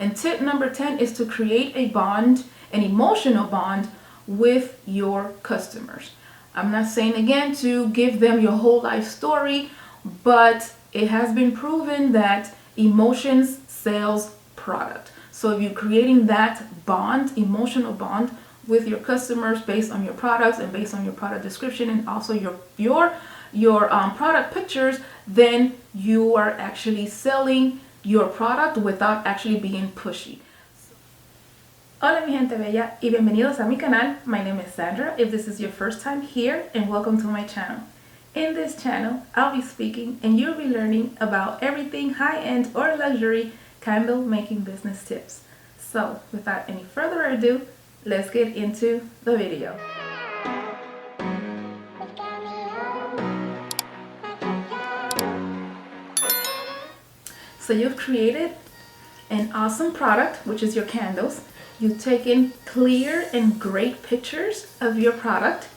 And tip number 10 is to create a bond, an emotional bond with your customers. I'm not saying again to give them your whole life story, but it has been proven that emotions sells product. So if you're creating that bond, emotional bond with your customers based on your products and based on your product description and also your product pictures, then you are actually selling your product without actually being pushy. Hola mi gente bella y bienvenidos a mi canal. My name is Sandra if this is your first time here, and welcome to my channel. In this channel, I'll be speaking and you'll be learning about everything high-end or luxury candle making business tips. So without any further ado, let's get into the video. So you've created an awesome product, which is your candles. You've taken clear and great pictures of your product.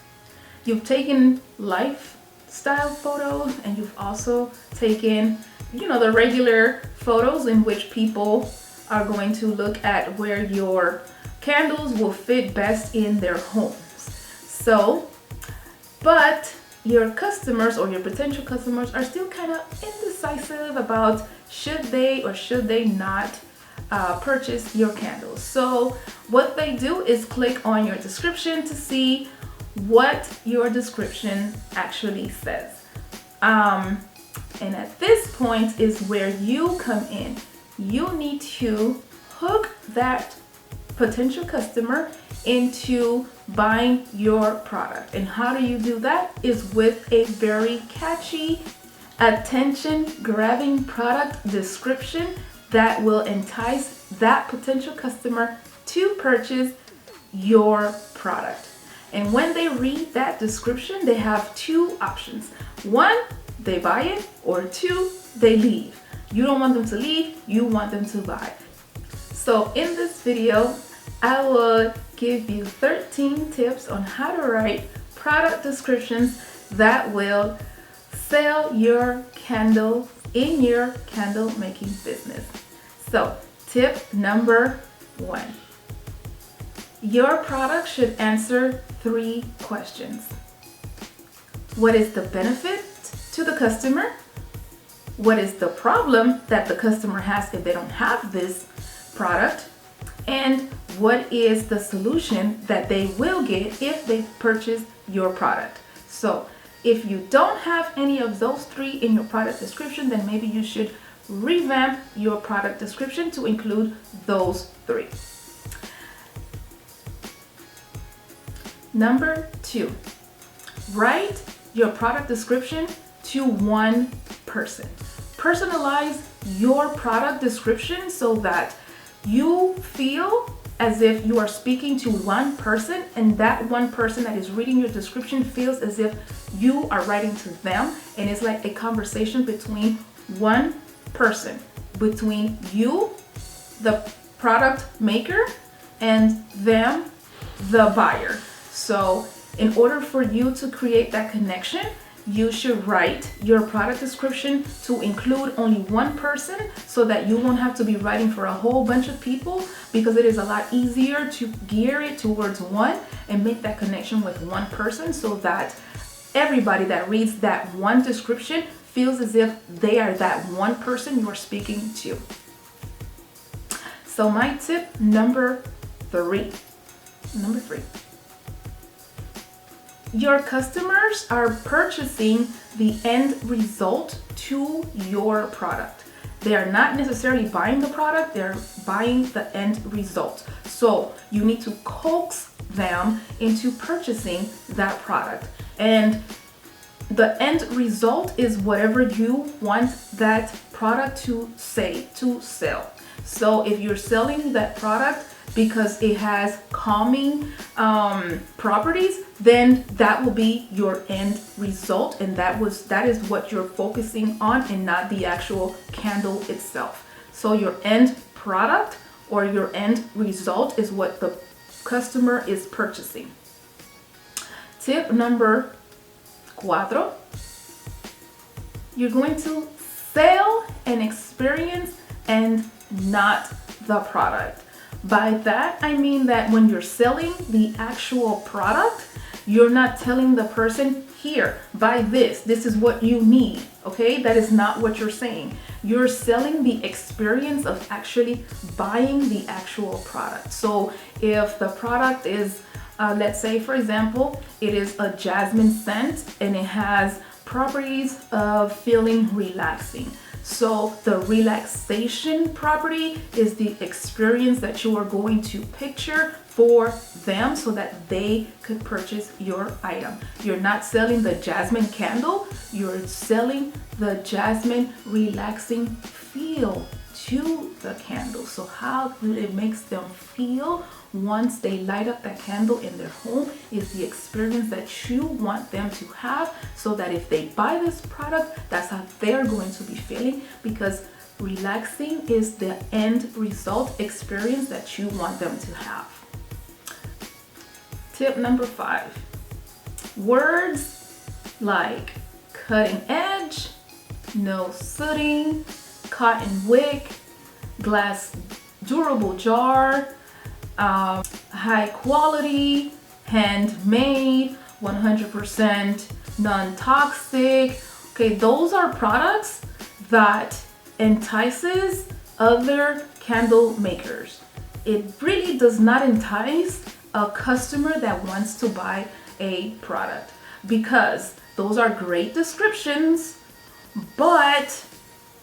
You've taken lifestyle photos, and you've also taken, the regular photos in which people are going to look at where your candles will fit best in their homes. So, but your customers or your potential customers are still kind of indecisive about should they or should they not purchase your candles. So what they do is click on your description to see what your description actually says. And at this point is where you come in. You need to hook that potential customer into buying your product. And how do you do that? Is with a very catchy, attention-grabbing product description that will entice that potential customer to purchase your product. And when they read that description, they have two options. One, they buy it, or two, they leave. You don't want them to leave, you want them to buy. So in this video, I will give you 13 tips on how to write product descriptions that will sell your candle in your candle making business. So tip number 1. Your product should answer 3 questions. What is the benefit to the customer? What is the problem that the customer has if they don't have this product? And what is the solution that they will get if they purchase your product? So if you don't have any of those 3 in your product description, then maybe you should revamp your product description to include those 3. Number 2, write your product description to one person. Personalize your product description so that you feel as if you are speaking to one person, and that one person that is reading your description feels as if you are writing to them, and it's like a conversation between one person, between you, the product maker, and them, the buyer. So in order for you to create that connection, you should write your product description to include only one person so that you won't have to be writing for a whole bunch of people, because it is a lot easier to gear it towards one and make that connection with one person so that everybody that reads that one description feels as if they are that one person you are speaking to. So my tip number 3. Your customers are purchasing the end result to your product. They are not necessarily buying the product, they're buying the end result. So you need to coax them into purchasing that product. And the end result is whatever you want that product to sell. So if you're selling that product because it has calming properties, then that will be your end result, and that is what you're focusing on and not the actual candle itself. So your end product or your end result is what the customer is purchasing. Tip number 4, you're going to sell an experience and not the product. By that, I mean that when you're selling the actual product, you're not telling the person, here, buy this. This is what you need. Okay, that is not what you're saying. You're selling the experience of actually buying the actual product. So if the product is, let's say for example, it is a jasmine scent and it has properties of feeling relaxing. So the relaxation property is the experience that you are going to picture for them so that they could purchase your item. You're not selling the jasmine candle, you're selling the jasmine relaxing feel to the candle. So how it makes them feel once they light up that candle in their home is the experience that you want them to have, so that if they buy this product, that's how they're going to be feeling, because relaxing is the end result experience that you want them to have. Tip number 5, words like cutting edge, no sooting, cotton wick, glass durable jar, high quality, handmade, 100% non-toxic. Okay, those are products that entices other candle makers. It really does not entice a customer that wants to buy a product, because those are great descriptions, but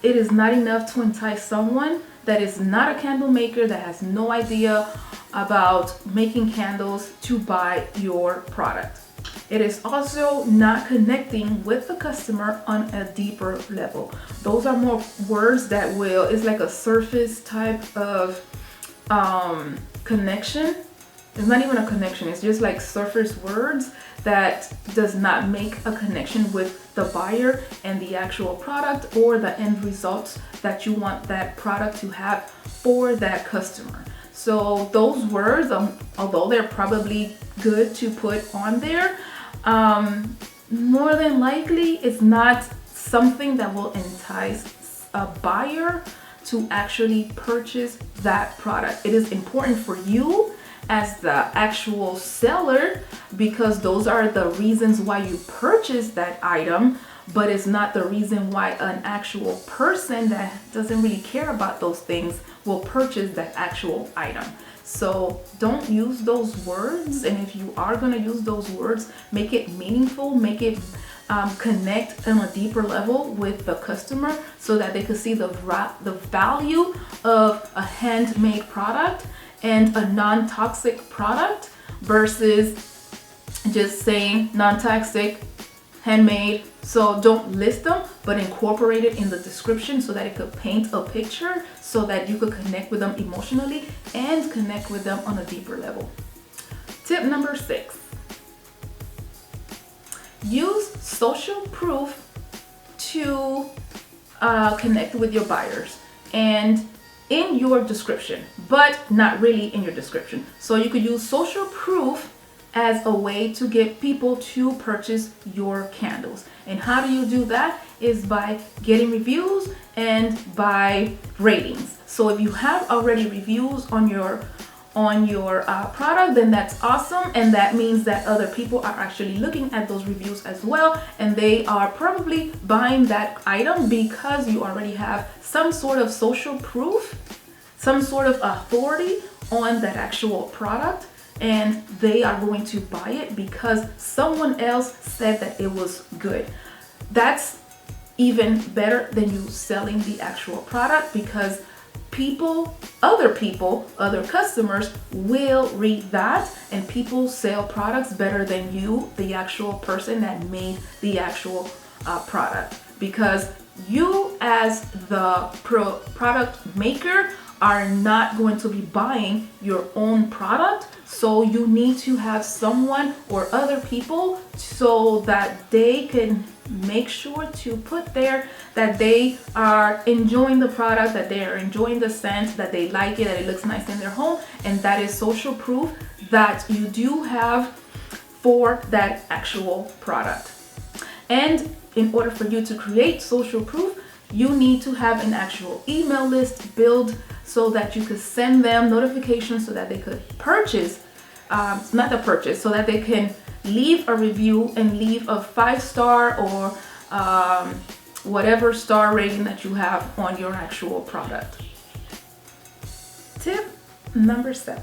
it is not enough to entice someone that is not a candle maker, that has no idea about making candles, to buy your product. It is also not connecting with the customer on a deeper level. Those are more words that will, it's like a surface type of connection. It's not even a connection, it's just like surface words that does not make a connection with the buyer and the actual product or the end results that you want that product to have for that customer. So those words, although they're probably good to put on there, more than likely it's not something that will entice a buyer to actually purchase that product. It is important for you as the actual seller, because those are the reasons why you purchase that item, but it's not the reason why an actual person that doesn't really care about those things will purchase that actual item. So don't use those words, and if you are going to use those words, make it meaningful, make it connect on a deeper level with the customer, so that they can see the value of a handmade product and a non-toxic product, versus just saying non-toxic, handmade. So don't list them, but incorporate it in the description so that it could paint a picture, so that you could connect with them emotionally and connect with them on a deeper level. Tip number 6, use social proof to connect with your buyers and in your description, but not really in your description. So you could use social proof as a way to get people to purchase your candles. And how do you do that? Is by getting reviews and by ratings. So if you have already reviews on your product, then that's awesome, and that means that other people are actually looking at those reviews as well, and they are probably buying that item because you already have some sort of social proof, some sort of authority on that actual product, and they are going to buy it because someone else said that it was good. That's even better than you selling the actual product, because other customers will read that, and people sell products better than you, the actual person that made the actual product, because you as the product maker are not going to be buying your own product. So you need to have someone or other people so that they can make sure to put there that they are enjoying the product, that they are enjoying the scent, that they like it, that it looks nice in their home, and that is social proof that you do have for that actual product. And in order for you to create social proof, you need to have an actual email list, build so that you could send them notifications so that they could purchase, not the purchase, so that they can leave a review and leave a 5-star or whatever star rating that you have on your actual product. Tip number 7.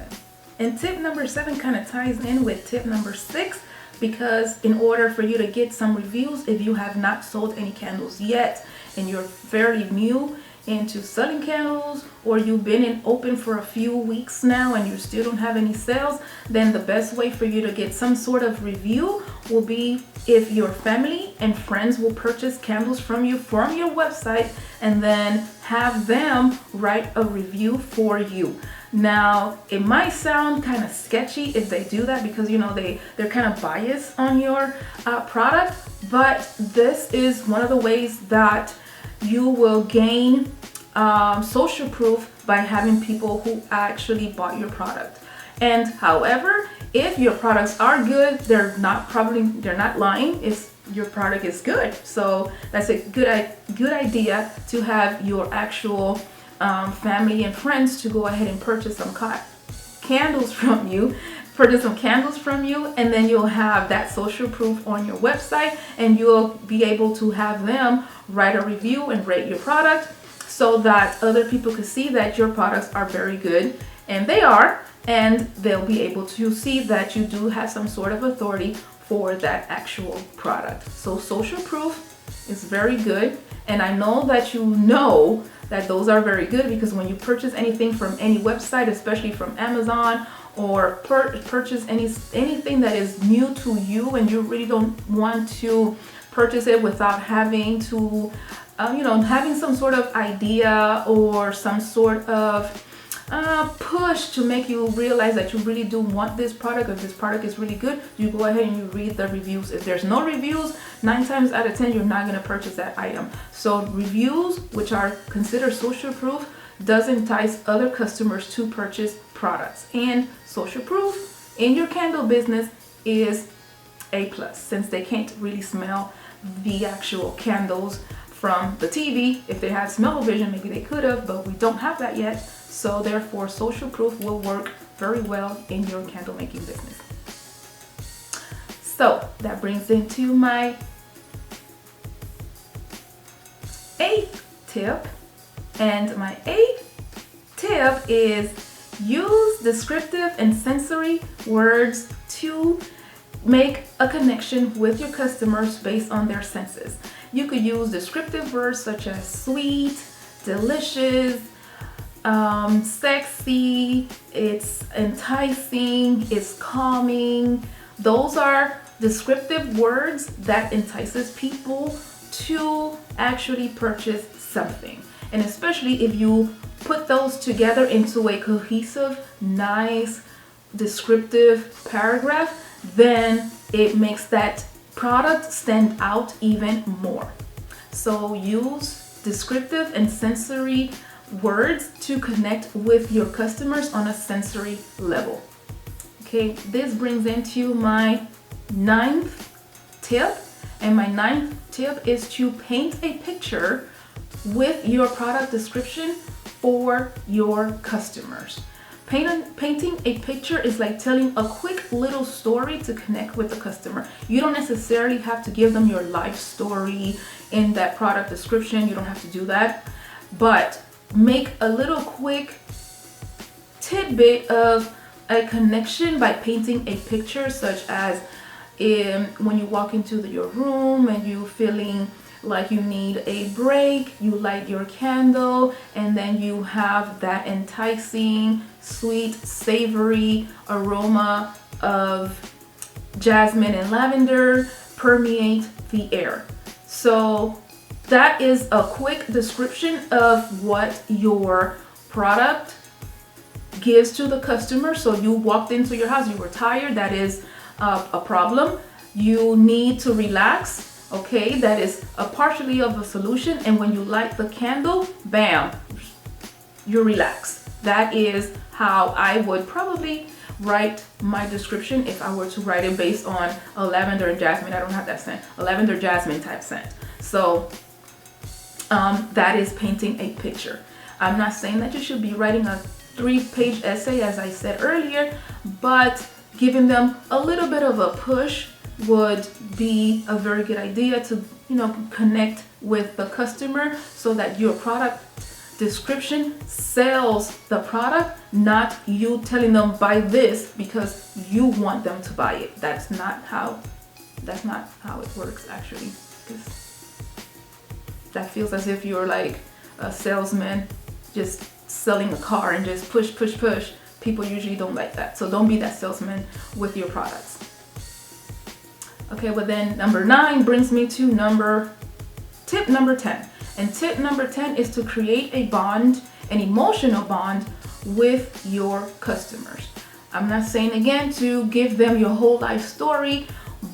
And tip number 7 kind of ties in with tip number 6, because in order for you to get some reviews, if you have not sold any candles yet and you're fairly new into selling candles, or you've been open for a few weeks now and you still don't have any sales, then the best way for you to get some sort of review will be if your family and friends will purchase candles from you from your website and then have them write a review for you. Now, it might sound kind of sketchy if they do that, because they're kind of biased on your product, but this is one of the ways that you will gain social proof by having people who actually bought your product. And however, if your products are good, they're not lying. Your product is good. So that's a good idea to have your actual family and friends to go ahead and purchase some candles from you. And then you'll have that social proof on your website, and you'll be able to have them write a review and rate your product so that other people can see that your products are very good, and they are, and they'll be able to see that you do have some sort of authority for that actual product. So social proof is very good, and I know that those are very good, because when you purchase anything from any website, especially from Amazon, or purchase anything that is new to you and you really don't want to purchase it without having to having some sort of idea or some sort of push to make you realize that you really do want this product, or this product is really good, you go ahead and you read the reviews. If there's no reviews, 9 times out of 10 you're not going to purchase that item. So reviews, which are considered social proof, does entice other customers to purchase products. And social proof in your candle business is A+, since they can't really smell the actual candles from the TV. If they had smell-o-vision, maybe they could have, but we don't have that yet. So therefore, social proof will work very well in your candle making business. So that brings into my 8th tip. And my 8th tip is use descriptive and sensory words to make a connection with your customers based on their senses. You could use descriptive words such as sweet, delicious, sexy, it's enticing, it's calming. Those are descriptive words that entices people to actually purchase something. And especially if you put those together into a cohesive, nice, descriptive paragraph, then it makes that product stand out even more. So use descriptive and sensory words to connect with your customers on a sensory level. Okay, this brings into my 9th tip. And my 9th tip is to paint a picture with your product description for your customers. Painting a picture is like telling a quick little story to connect with the customer. You don't necessarily have to give them your life story in that product description. You don't have to do that, but make a little quick tidbit of a connection by painting a picture, such as when you walk into your room and you're feeling like you need a break, you light your candle, and then you have that enticing, sweet, savory aroma of jasmine and lavender permeate the air. So that is a quick description of what your product gives to the customer. So you walked into your house, you were tired, that is a problem. You need to relax. Okay, that is a partially of a solution, and when you light the candle, bam, you relax. That is how I would probably write my description if I were to write it based on a lavender and jasmine. I don't have that scent, a lavender jasmine type scent. So that is painting a picture. I'm not saying that you should be writing a 3-page essay, as I said earlier, but giving them a little bit of a push would be a very good idea to, connect with the customer so that your product description sells the product, not you telling them buy this because you want them to buy it. That's not how it works, actually, because that feels as if you're like a salesman just selling a car and just push. People usually don't like that. So don't be that salesman with your products. Okay, but then number 9 brings me to tip number 10. And tip number 10 is to create a bond, an emotional bond with your customers. I'm not saying again to give them your whole life story,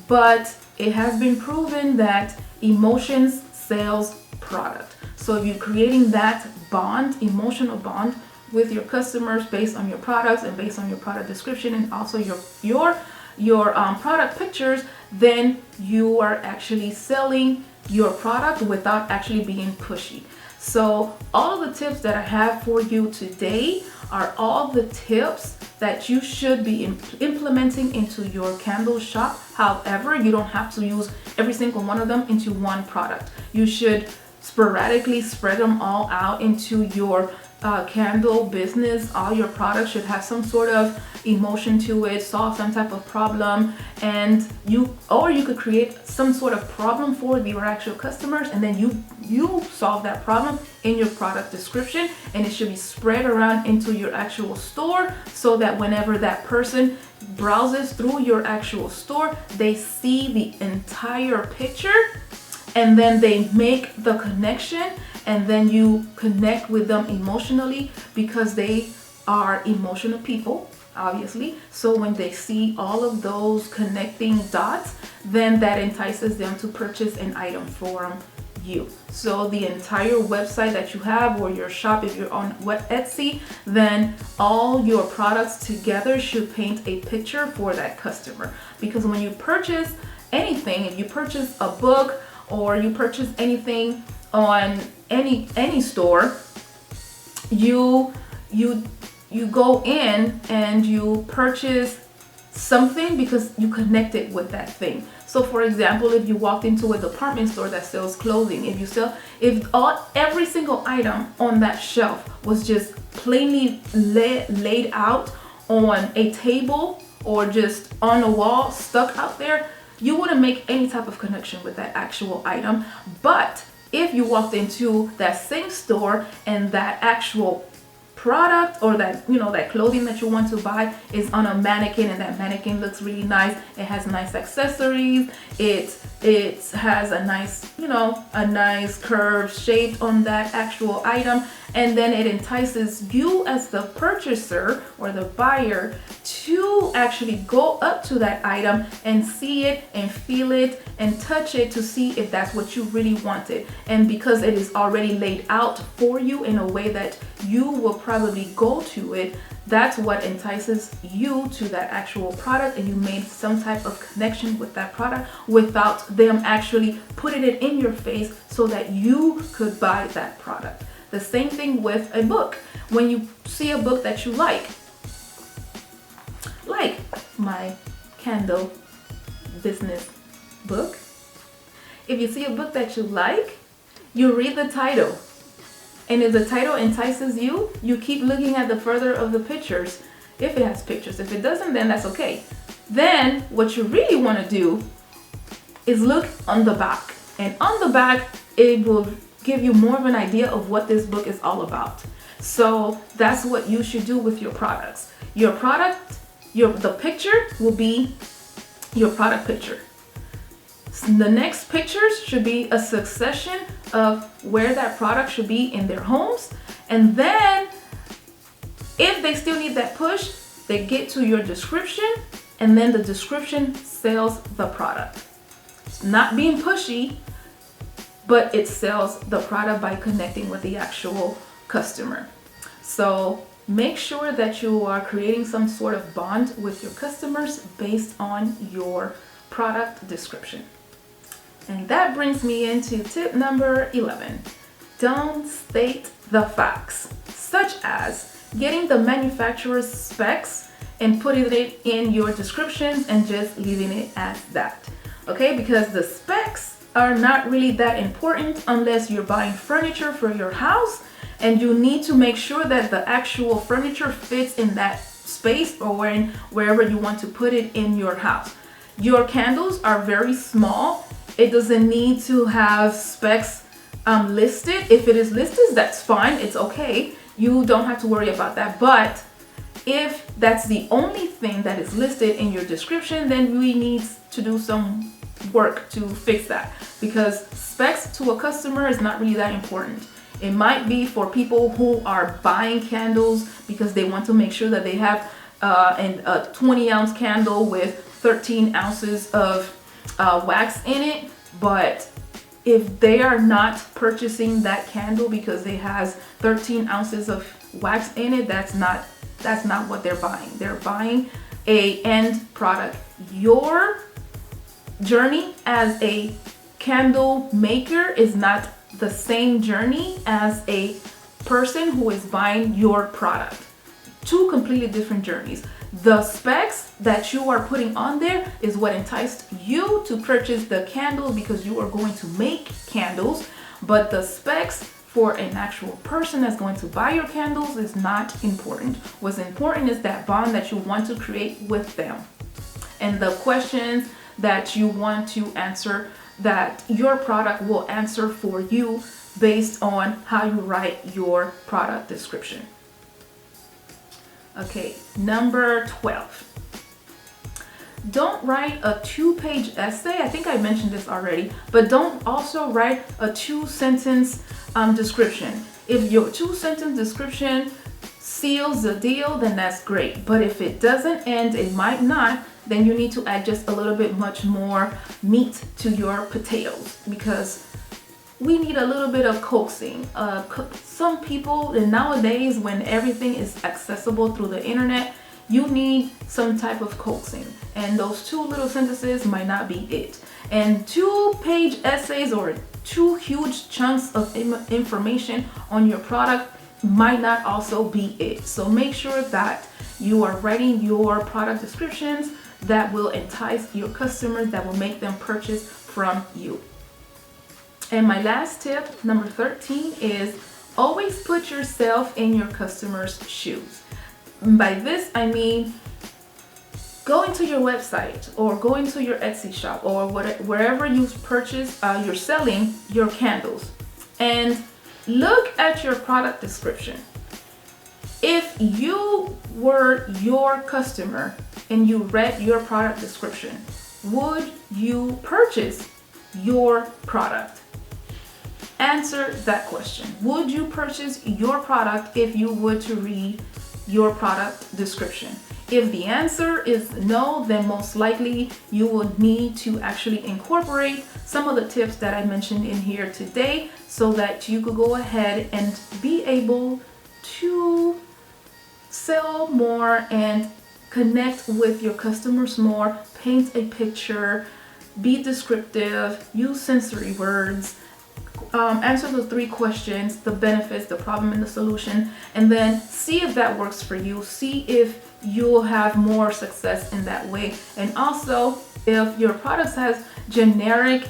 but it has been proven that emotions sells product. So if you're creating that bond, emotional bond with your customers based on your products and based on your product description and also your product pictures, then you are actually selling your product without actually being pushy. So all of the tips that I have for you today are all the tips that you should be implementing into your candle shop. However, you don't have to use every single one of them into one product. You should sporadically spread them all out into your candle business. All your products should have some sort of emotion to it, solve some type of problem, and you could create some sort of problem for your actual customers, and then you solve that problem in your product description, and it should be spread around into your actual store so that whenever that person browses through your actual store, they see the entire picture, and then they make the connection, and then you connect with them emotionally because they are emotional people, obviously. So when they see all of those connecting dots, then that entices them to purchase an item from you. So the entire website that you have or your shop, if you're on Etsy, then all your products together should paint a picture for that customer. Because when you purchase anything, if you purchase a book or you purchase anything on any store, you go in and you purchase something because you connected with that thing. So for example, if you walked into a department store that sells clothing, every single item on that shelf was just plainly laid out on a table or just on a wall stuck out there, you wouldn't make any type of connection with that actual item. But if you walked into that same store and that actual product or that clothing that you want to buy is on a mannequin, and that mannequin looks really nice, it has nice accessories, it has a nice curve shaped on that actual item, and then it entices you as the purchaser or the buyer to actually go up to that item and see it and feel it and touch it to see if that's what you really wanted. And because it is already laid out for you in a way that you will probably go to it, that's what entices you to that actual product, and you made some type of connection with that product without them actually putting it in your face so that you could buy that product. The same thing with a book. When you see a book that you like my candle business book, if you see a book that you like, you read the title. And if the title entices you, you keep looking at the further of the pictures. If it has pictures. If it doesn't, then that's okay. Then what you really want to do is look on the back. And on the back, it will give you more of an idea of what this book is all about. So that's what you should do with your products. Your product, the picture will be your product picture. The next pictures should be a succession of where that product should be in their homes. And then if they still need that push, they get to your description, and then the description sells the product. It's not being pushy, but it sells the product by connecting with the actual customer. So make sure that you are creating some sort of bond with your customers based on your product description. And that brings me into tip number 11. Don't state the facts. such as getting the manufacturer's specs and putting it in your descriptions and just leaving it as that. Okay, because the specs are not really that important unless you're buying furniture for your house and you need to make sure that the actual furniture fits in that space or wherever you want to put it in your house. Your candles are very small. It doesn't need to have specs listed. If it is listed, that's fine. It's okay. You don't have to worry about that. But if that's the only thing that is listed in your description, then we need to do some work to fix that, because specs to a customer is not really that important. It might be for people who are buying candles because they want to make sure that they have a 20-ounce candle with 13 ounces of wax in it. But if they are not purchasing that candle because it has 13 ounces of wax in it, that's not what they're buying. They're buying a end product. Your journey as a candle maker is not the same journey as a person who is buying your product. Two completely different journeys. The specs that you are putting on there is what enticed you to purchase the candle because you are going to make candles, but the specs for an actual person that's going to buy your candles is not important. What's important is that bond that you want to create with them and the questions that you want to answer that your product will answer for you based on how you write your product description. Okay, number 12. Don't write a 2-page essay. I think I mentioned this already, but don't also write a 2-sentence description. If your 2-sentence description seals the deal, then that's great. But if it doesn't, and it might not, then you need to add just a little bit much more meat to your potatoes, because we need a little bit of coaxing. Some people, and nowadays when everything is accessible through the internet, you need some type of coaxing, and those 2 little sentences might not be it. And 2-page essays or 2 huge chunks of information on your product might not also be it. So make sure that you are writing your product descriptions that will entice your customers, that will make them purchase from you. And my last tip, number 13, is always put yourself in your customer's shoes. By this, I mean going to your website or going to your Etsy shop or wherever you purchase, you're selling your candles, and look at your product description. If you were your customer and you read your product description, would you purchase your product? Answer that question. Would you purchase your product if you were to read your product description? If the answer is no, then most likely you will need to actually incorporate some of the tips that I mentioned in here today so that you could go ahead and be able to sell more and connect with your customers more, paint a picture, be descriptive, use sensory words, answer the 3 questions, the benefits, the problem, and the solution, and then see if that works for you. See if you'll have more success in that way. And also, if your product has generic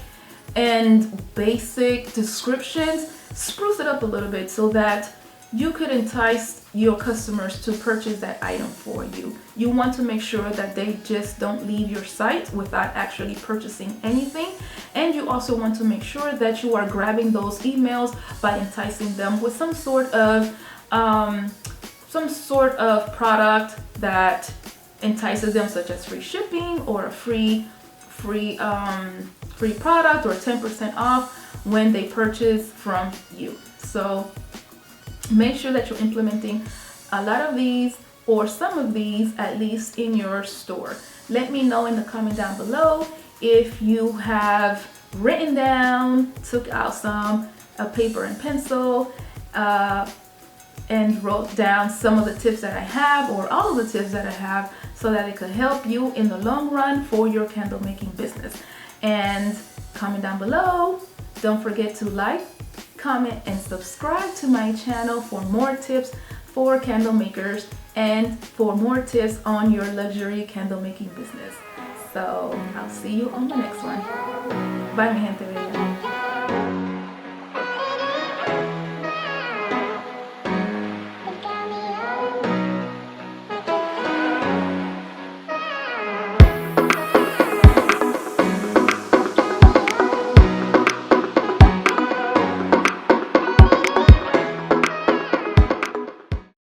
and basic descriptions, spruce it up a little bit so that you could entice your customers to purchase that item for you. You want to make sure that they just don't leave your site without actually purchasing anything. And you also want to make sure that you are grabbing those emails by enticing them with some sort of product that entices them, such as free shipping or a free product or 10% off when they purchase from you. So make sure that you're implementing a lot of these or some of these at least in your store. Let me know in the comment down below if you have written down, took out a paper and pencil, and wrote down some of the tips that I have or all of the tips that I have so that it could help you in the long run for your candle making business. And comment down below. Don't forget to like, comment, and subscribe to my channel for more tips for candle makers and for more tips on your luxury candle making business. So I'll see you on the next one. Bye, mi gente.